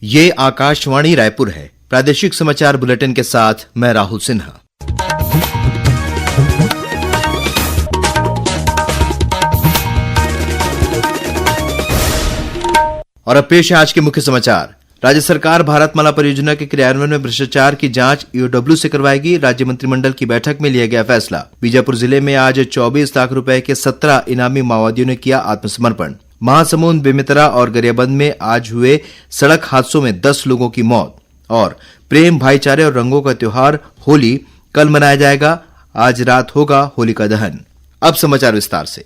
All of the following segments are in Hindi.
ये आकाशवाणी रायपुर है। प्रादेशिक समाचार बुलेटिन के साथ मैं राहुल सिन्हा। और अब पेश है आज के मुख्य समाचार। राज्य सरकार भारतमाला परियोजना के क्रियान्वयन में भ्रष्टाचार की जांच ईओडब्ल्यू से करवाएगी। राज्य मंत्रिमंडल की बैठक में लिया गया फैसला। बीजापुर जिले में आज 24 लाख रुपए के 17 इनामी माओवादियों ने किया आत्मसमर्पण। महासमुंद, बेमेतरा और गरियाबंद में आज हुए सड़क हादसों में 10 लोगों की मौत। और प्रेम, भाईचारे और रंगों का त्योहार होली कल मनाया जाएगा। आज रात होगा होलिका दहन। अब समाचार विस्तार से।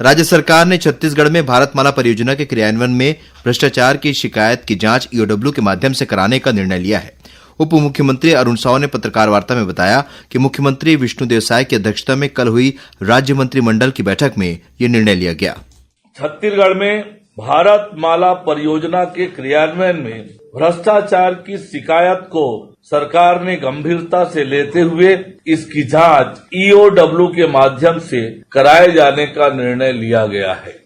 राज्य सरकार ने छत्तीसगढ़ में भारतमाला परियोजना के क्रियान्वयन में भ्रष्टाचार की शिकायत की जांच ईओडब्ल्यू के माध्यम से कराने का निर्णय लिया है। उप मुख्यमंत्री अरुण साव ने पत्रकार वार्ता में बताया कि मुख्यमंत्री विष्णुदेव साय की अध्यक्षता में कल हुई राज्य मंत्रिमंडल की बैठक में यह निर्णय लिया गया। छत्तीसगढ़ में भारतमाला परियोजना के क्रियान्वयन में भ्रष्टाचार की शिकायत को सरकार ने गंभीरता से लेते हुए इसकी जांच ईओडब्ल्यू के माध्यम से कराए जाने का निर्णय लिया गया है।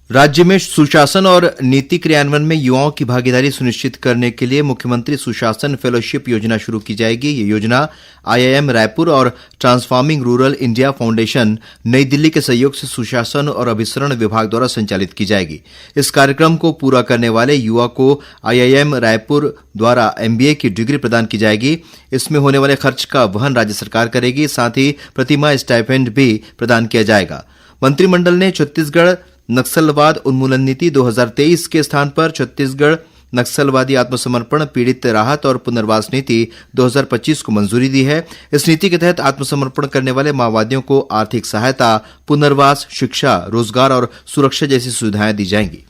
राज्य में सुशासन और नीति क्रियान्वयन में युवाओं की भागीदारी सुनिश्चित करने के लिए मुख्यमंत्री सुशासन फेलोशिप योजना शुरू की जाएगी। ये योजना आईआईएम रायपुर और ट्रांसफॉर्मिंग रूरल इंडिया फाउंडेशन नई दिल्ली के सहयोग से सुशासन और अभिसरण विभाग द्वारा संचालित की जाएगी। इस कार्यक्रम को पूरा करने वाले युवा को आईआईएम रायपुर द्वारा एमबीए की डिग्री प्रदान की जाएगी। इसमें होने वाले खर्च का वहन राज्य सरकार करेगी। साथ ही प्रतिमाह स्टाइपेंड भी प्रदान किया जाएगा। मंत्रिमंडल ने छत्तीसगढ़ नक्सलवाद उन्मूलन नीति 2023 के स्थान पर छत्तीसगढ़ नक्सलवादी आत्मसमर्पण, पीड़ित राहत और पुनर्वास नीति 2025 को मंजूरी दी है। इस नीति के तहत आत्मसमर्पण करने वाले माओवादियों को आर्थिक सहायता, पुनर्वास, शिक्षा, रोजगार और सुरक्षा जैसी सुविधाएं दी जाएंगी।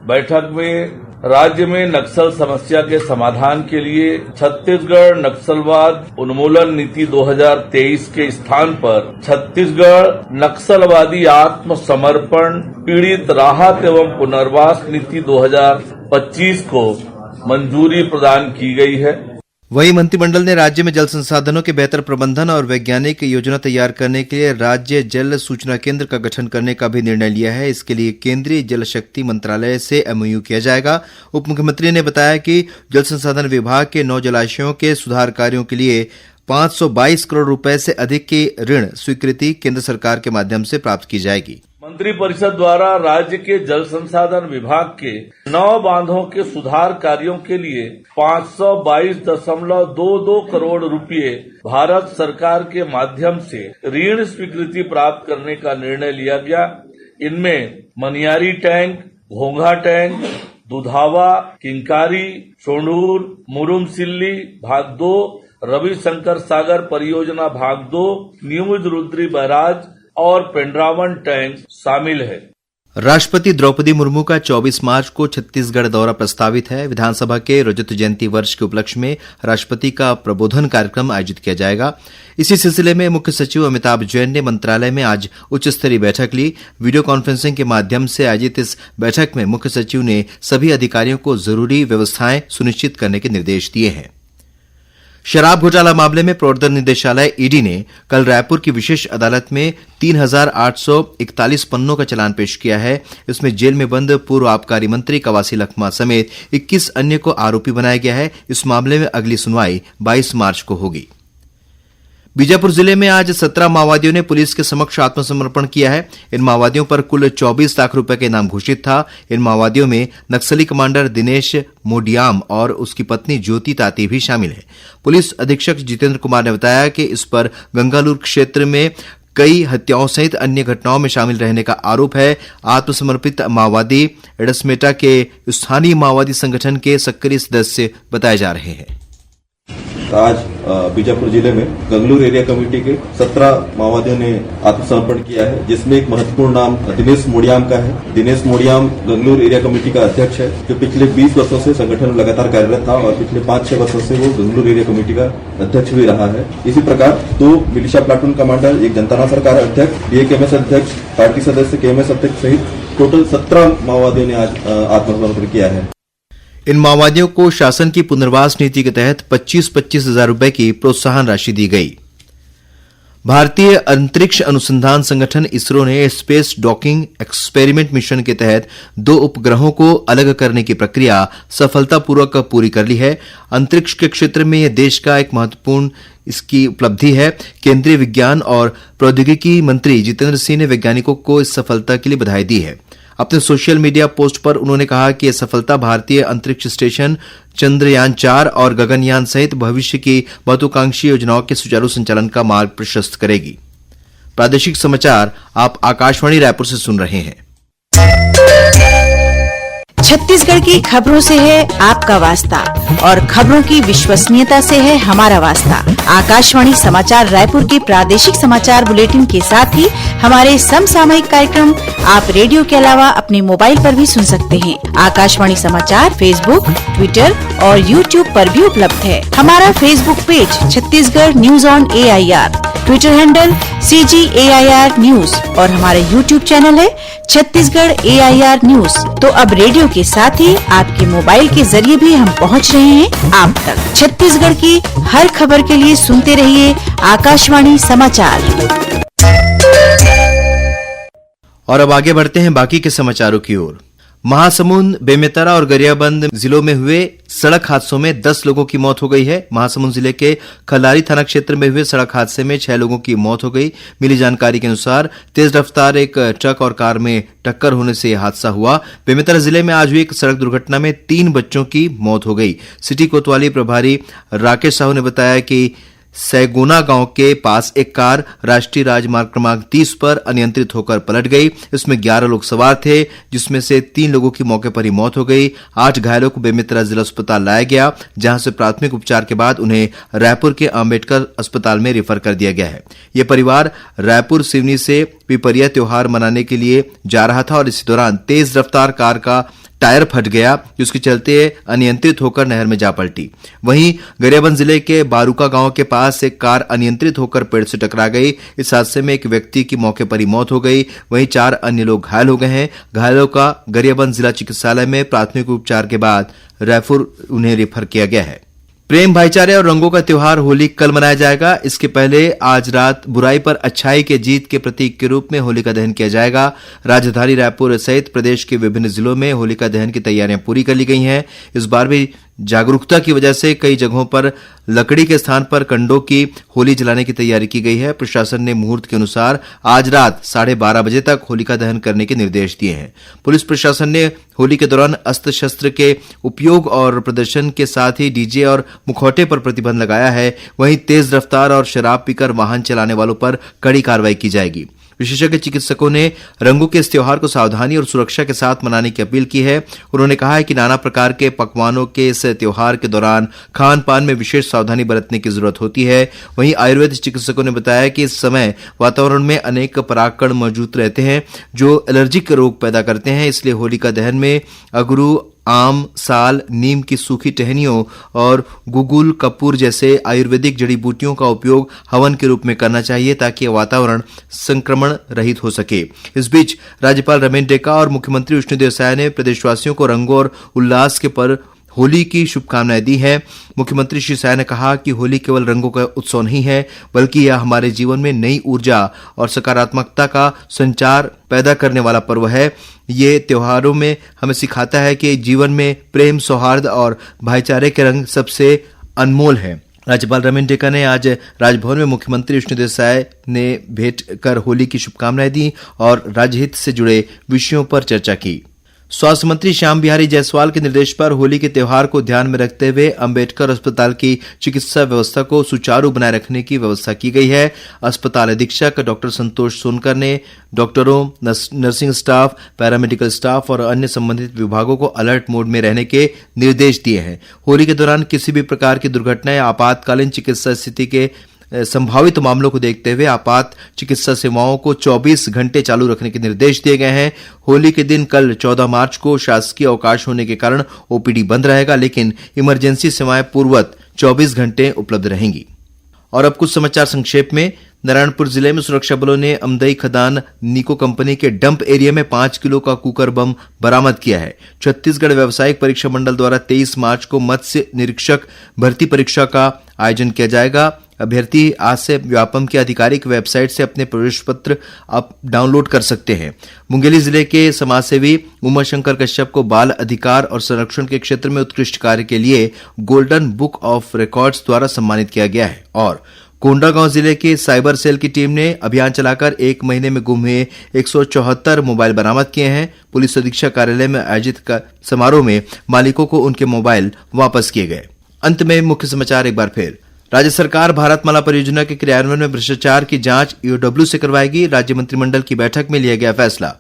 बैठक में राज्य में नक्सल समस्या के समाधान के लिए छत्तीसगढ़ नक्सलवाद उन्मूलन नीति 2023 के स्थान पर छत्तीसगढ़ नक्सलवादी आत्मसमर्पण, पीड़ित राहत एवं पुनर्वास नीति 2025 को मंजूरी प्रदान की गई है। वहीं मंत्रिमंडल ने राज्य में जल संसाधनों के बेहतर प्रबंधन और वैज्ञानिक योजना तैयार करने के लिए राज्य जल सूचना केंद्र का गठन करने का भी निर्णय लिया है। इसके लिए केंद्रीय जल शक्ति मंत्रालय से एमओयू किया जाएगा। उप मुख्यमंत्री ने बताया कि जल संसाधन विभाग के 9 जलाशयों के सुधार कार्यों के लिए 522 करोड़ रुपए से अधिक की ऋण स्वीकृति केंद्र सरकार के माध्यम से प्राप्त की जाएगी। मंत्रिपरिषद द्वारा राज्य के जल संसाधन विभाग के 9 बांधों के सुधार कार्यों के लिए 522.22 करोड़ रुपए भारत सरकार के माध्यम से ऋण स्वीकृति प्राप्त करने का निर्णय लिया गया। इनमें मनियारी टैंक, घोंघा टैंक, दुधावा, किंकारी, सोंढूर, मुरुमसिल्ली भाग 2, रविशंकर सागर परियोजना भाग 2, न्यूज रुद्री बैराज और पेंड्रावन टैंक शामिल है। राष्ट्रपति द्रौपदी मुर्मू का 24 मार्च को छत्तीसगढ़ दौरा प्रस्तावित है। विधानसभा के रजत जयंती वर्ष के उपलक्ष्य में राष्ट्रपति का प्रबोधन कार्यक्रम आयोजित किया जाएगा। इसी सिलसिले में मुख्य सचिव अमिताभ जैन ने मंत्रालय में आज उच्च स्तरीय बैठक ली। वीडियो कॉन्फ्रेंसिंग के माध्यम से आयोजित इस बैठक में मुख्य सचिव ने सभी अधिकारियों को जरूरी व्यवस्थाएं सुनिश्चित करने के निर्देश दिए हैं। शराब घोटाला मामले में प्रवर्तन निदेशालय ईडी ने कल रायपुर की विशेष अदालत में 3,841 पन्नों का चालान पेश किया है। इसमें जेल में बंद पूर्व आबकारी मंत्री कवासी लखमा समेत 21 अन्य को आरोपी बनाया गया है। इस मामले में अगली सुनवाई 22 मार्च को होगी। बीजापुर जिले में आज 17 माओवादियों ने पुलिस के समक्ष आत्मसमर्पण किया है। इन माओवादियों पर कुल 24 लाख रुपए का इनाम घोषित था। इन माओवादियों में नक्सली कमांडर दिनेश मोडियाम और उसकी पत्नी ज्योति ताती भी शामिल है। पुलिस अधीक्षक जितेंद्र कुमार ने बताया कि इस पर गंगालूर क्षेत्र में कई हत्याओं सहित अन्य घटनाओं में शामिल रहने का आरोप है। आत्मसमर्पित माओवादी एडसमेटा के स्थानीय माओवादी संगठन के सक्रिय सदस्य बताए जा रहे हैं। आज बीजापुर जिले में गंगलूर एरिया कमेटी के 17 माओवादियों ने आत्मसमर्पण किया है, जिसमें एक महत्वपूर्ण नाम दिनेश मोडियाम का है। दिनेश मोडियाम गंगलूर एरिया कमेटी का अध्यक्ष है, जो पिछले 20 वर्षों से संगठन में लगातार कार्यरत था और पिछले 5-6 वर्षों से वो गंगलूर एरिया कमेटी का अध्यक्ष भी रहा है। इसी प्रकार 2 मिलिशिया प्लाटून कमांडर, एक जनता सरकार अध्यक्ष, डीएकेएमएस अध्यक्ष, पार्टी सदस्य, केएमएस अध्यक्ष सहित टोटल 17 माओवादियों ने आज आत्मसमर्पण किया है। इन माओवादियों को शासन की पुनर्वास नीति के तहत 25,000 रुपए की प्रोत्साहन राशि दी गई। भारतीय अंतरिक्ष अनुसंधान संगठन इसरो ने स्पेस डॉकिंग एक्सपेरिमेंट मिशन के तहत 2 उपग्रहों को अलग करने की प्रक्रिया सफलतापूर्वक पूरी कर ली है। अंतरिक्ष के क्षेत्र में यह देश का एक महत्वपूर्ण इसकी उपलब्धि है। केंद्रीय विज्ञान और प्रौद्योगिकी मंत्री जितेंद्र सिंह ने वैज्ञानिकों को इस सफलता के लिए बधाई दी है। अपने सोशल मीडिया पोस्ट पर उन्होंने कहा कि यह सफलता भारतीय अंतरिक्ष स्टेशन चंद्रयान 4 और गगनयान सहित भविष्य की महत्वाकांक्षी योजनाओं के सुचारू संचालन का मार्ग प्रशस्त करेगी। प्रादेशिक समाचार आप आकाशवाणी रायपुर से सुन रहे हैं। छत्तीसगढ़ की खबरों से है आपका वास्ता और खबरों की विश्वसनीयता से है हमारा वास्ता। आकाशवाणी समाचार रायपुर के प्रादेशिक समाचार बुलेटिन के साथ ही हमारे समसामयिक कार्यक्रम आप रेडियो के अलावा अपने मोबाइल पर भी सुन सकते हैं। आकाशवाणी समाचार फेसबुक, ट्विटर और यूट्यूब पर भी उपलब्ध है। हमारा Facebook page Chhattisgarh news on AIR, Twitter handle CGAIR news और हमारा यूट्यूब चैनल है छत्तीसगढ़ AIR न्यूज। तो अब रेडियो के साथ ही आपके मोबाइल के जरिए भी हम पहुंच रहे हैं आप तक। छत्तीसगढ़ की हर खबर के लिए सुनते रहिए आकाशवाणी समाचार। और अब आगे बढ़ते हैं बाकी के समाचारों की ओर। महासमुंद, बेमेतरा और गरियाबंद जिलों में हुए सड़क हादसों में 10 लोगों की मौत हो गई है। महासमुंद जिले के खलारी थाना क्षेत्र में हुए सड़क हादसे में 6 लोगों की मौत हो गई। मिली जानकारी के अनुसार तेज रफ्तार एक ट्रक और कार में टक्कर होने से यह हादसा हुआ। बेमेतरा जिले में आज हुई एक सड़क दुर्घटना में 3 बच्चों की मौत हो गई। सिटी कोतवाली प्रभारी राकेश साहू ने बताया कि सैगुना गांव के पास एक कार राष्ट्रीय राजमार्ग क्रमांक 30 पर अनियंत्रित होकर पलट गई। इसमें 11 लोग सवार थे, जिसमें से 3 लोगों की मौके पर ही मौत हो गई। 8 घायलों को बेमेतरा जिला अस्पताल लाया गया, जहां से प्राथमिक उपचार के बाद उन्हें रायपुर के अंबेडकर अस्पताल में रेफर कर दिया गया है। यह परिवार रायपुर सिवनी से पिपरिया त्योहार मनाने के लिए जा रहा था और इसी दौरान तेज रफ्तार कार का टायर फट गया, जिसके चलते अनियंत्रित होकर नहर में जा पलटी। वहीं गरियाबंद जिले के बारूका गांव के पास एक कार अनियंत्रित होकर पेड़ से टकरा गई। इस हादसे में एक व्यक्ति की मौके पर ही मौत हो गई। वहीं 4 अन्य लोग घायल हो गए हैं। घायलों का गरियाबंद जिला चिकित्सालय में प्राथमिक उपचार के बाद रायपुर उन्हें रेफर किया गया है। प्रेम, भाईचारे और रंगों का त्योहार होली कल मनाया जाएगा। इसके पहले आज रात बुराई पर अच्छाई के जीत के प्रतीक के रूप में होलिका दहन किया जाएगा। राजधानी रायपुर सहित प्रदेश के विभिन्न जिलों में होलिका दहन की तैयारियां पूरी कर ली गई हैं। इस बार भी जागरूकता की वजह से कई जगहों पर लकड़ी के स्थान पर कंडों की होली जलाने की तैयारी की गई है। प्रशासन ने मुहूर्त के अनुसार आज रात 12:30 बजे तक होलिका दहन करने के निर्देश दिए हैं। पुलिस प्रशासन ने होली के दौरान अस्त्र शस्त्र के उपयोग और प्रदर्शन के साथ ही डीजे और मुखौटे पर प्रतिबंध लगाया है। वहीं तेज रफ्तार और शराब पीकर वाहन चलाने वालों पर कड़ी कार्रवाई की जाएगी। विशेषज्ञ चिकित्सकों ने रंगों के इस त्योहार को सावधानी और सुरक्षा के साथ मनाने की अपील की है। उन्होंने कहा है कि नाना प्रकार के पकवानों के इस त्योहार के दौरान खान पान में विशेष सावधानी बरतने की जरूरत होती है। वहीं आयुर्वेद चिकित्सकों ने बताया कि इस समय वातावरण में अनेक परागकण मौजूद रहते हैं जो एलर्जिक रोग पैदा करते हैं। इसलिए होलिका दहन में अगरू, आम, साल, नीम की सूखी टहनियों और गुगुल, कपूर जैसे आयुर्वेदिक जड़ी बूटियों का उपयोग हवन के रूप में करना चाहिए ताकि वातावरण संक्रमण रहित हो सके। इस बीच राज्यपाल रमेश डेका और मुख्यमंत्री विष्णुदेव साय ने प्रदेशवासियों को रंगों और उल्लास के पर्व होली की शुभकामनाएं दी है। मुख्यमंत्री श्री साय ने कहा कि होली केवल रंगों का उत्सव नहीं है, बल्कि यह हमारे जीवन में नई ऊर्जा और सकारात्मकता का संचार पैदा करने वाला पर्व है। ये त्योहारों में हमें सिखाता है कि जीवन में प्रेम, सौहार्द और भाईचारे के रंग सबसे अनमोल है। राज्यपाल रमेश डेका ने आज राजभवन में मुख्यमंत्री विष्णुदेव साय ने भेंट कर होली की शुभकामनाएं दी और राज्यहित से जुड़े विषयों पर चर्चा की। स्वास्थ्य मंत्री श्याम बिहारी जायसवाल के निर्देश पर होली के त्योहार को ध्यान में रखते हुए अंबेडकर अस्पताल की चिकित्सा व्यवस्था को सुचारू बनाए रखने की व्यवस्था की गई है। अस्पताल अधीक्षक डॉक्टर संतोष सोनकर ने डॉक्टरों, नर्सिंग स्टाफ, पैरामेडिकल स्टाफ और अन्य संबंधित विभागों को अलर्ट मोड में रहने के निर्देश दिए हैं। होली के दौरान किसी भी प्रकार की दुर्घटना या आपातकालीन चिकित्सा स्थिति के संभावित मामलों को देखते हुए आपात चिकित्सा सेवाओं को 24 घंटे चालू रखने के निर्देश दिए गए हैं। होली के दिन कल 14 मार्च को शासकीय अवकाश होने के कारण ओपीडी बंद रहेगा, लेकिन इमरजेंसी सेवाएं पूर्ववत 24 घंटे उपलब्ध रहेंगी। और अब कुछ समाचार संक्षेप में। नारायणपुर जिले में सुरक्षा बलों ने अमदई खदान निको कंपनी के डंप एरिया में 5 किलो का कुकर बम बरामद किया है। छत्तीसगढ़ व्यावसायिक परीक्षा मंडल द्वारा 23 मार्च को मत्स्य निरीक्षक भर्ती परीक्षा का आयोजन किया जाएगा। अभ्यर्थी आज से व्यापम की आधिकारिक वेबसाइट से अपने प्रवेश पत्र डाउनलोड कर सकते हैं। मुंगेली जिले के समाजसेवी उमाशंकर कश्यप को बाल अधिकार और संरक्षण के क्षेत्र में उत्कृष्ट कार्य के लिए गोल्डन बुक ऑफ रिकॉर्ड्स द्वारा सम्मानित किया गया है। और कोंडागांव जिले के साइबर सेल की टीम ने अभियान चलाकर 1 महीने में गुम हुए 174 मोबाइल बरामद किए हैं। पुलिस अधीक्षक कार्यालय में आयोजित समारोह में मालिकों को उनके मोबाइल वापस किए गए। अंत में मुख्य समाचार एक बार फिर। राज्य सरकार भारतमाला परियोजना के क्रियान्वयन में भ्रष्टाचार की जांच ईओडब्ल्यू से करवाएगी। राज्य मंत्रिमंडल की बैठक में लिया गया फैसला।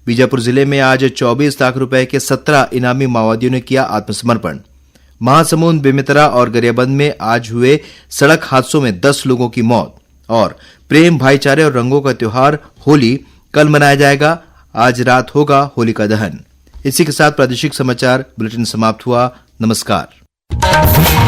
बीजापुर जिले में आज 24 लाख रुपए के 17 इनामी माओवादियों ने किया आत्मसमर्पण। महासमुंद, बेमेतरा और गरियाबंद में आज हुए सड़क हादसों में 10 लोगों की मौत। और प्रेम, भाईचारे और रंगों का त्योहार होली कल मनाया जाएगा। आज रात होगा होलिका दहन। इसी के साथ प्रादेशिक समाचार बुलेटिन समाप्त हुआ। नमस्कार।